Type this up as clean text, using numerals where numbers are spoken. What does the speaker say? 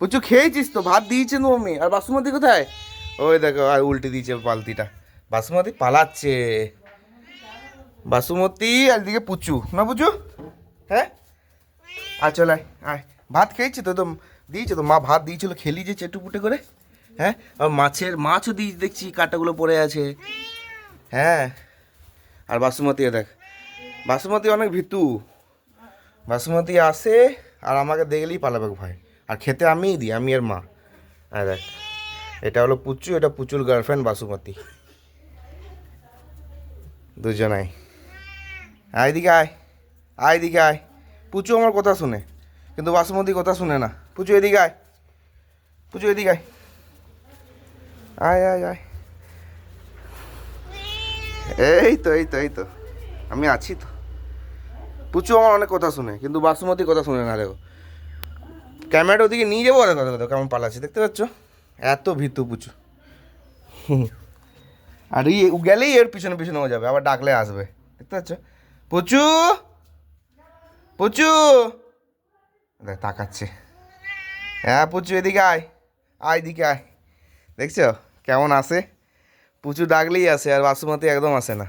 পুচু খেয়েছিস তো? ভাত দিয়েছে তো মম্মি। আর বাসুমতি কোথায়? ওই দেখো, আর উল্টে দিয়েছে বালতিটা। বাসুমতি পালাচ্ছে। বাসুমতি আর দিকে পুচু, না পুচু? হ্যাঁ, আয় চল আয় আয়। ভাত খেয়েছি তো, তো দিয়েছে তো, মা ভাত দিয়েছিল, খেলি যে চেটুপুটে করে। হ্যাঁ, আর মাছও দিয়ে দেখছি, কাঁটাগুলো পড়ে আছে। হ্যাঁ, আর বাসুমতি দেখ, বাসুমতি অনেক ভীতু। বাসুমতি আসে আর আমাকে দেখলেই পালাবে ভাই। আর খেতে আমিই দিই, আমি আর মা। হ্যাঁ দেখ, এটা হলো পুচু, এটা পুচুর গার্লফ্রেন্ড বাসুমতি। দুজনাই। আয় দিকে আয়, আয় দিকে আয়। পুচু আমার কথা শুনে, কিন্তু বাসুমতি কথা শুনে না। পুচু এদিকে আয়, পুচু এদিকে আয়, আয় আয় আয়। এই তো এই তো এই তো, আমি আছি তো। পুচু আমার অনেক কথা শুনে, কিন্তু বাসুমতি কথা শুনে না। দেখো, ক্যামেরাটা ওদিকে নিয়ে যাবো, দেখো দেখো কেমন পালাচ্ছে, দেখতে পাচ্ছ? এত ভীতু পুচু। আর গেলেই এর পিছনে পিছনে ও যাবে, আবার ডাকলে আসবে, দেখতে পাচ্ছ? পুচু, পুচু দেখ তাকাচ্ছে। হ্যাঁ পুচু এদিকে আয়, আয় দিকে আয়। দেখছো কেমন আসে? পুচু ডাকলেই আসে, আর বাসুমতি একদম আসে না।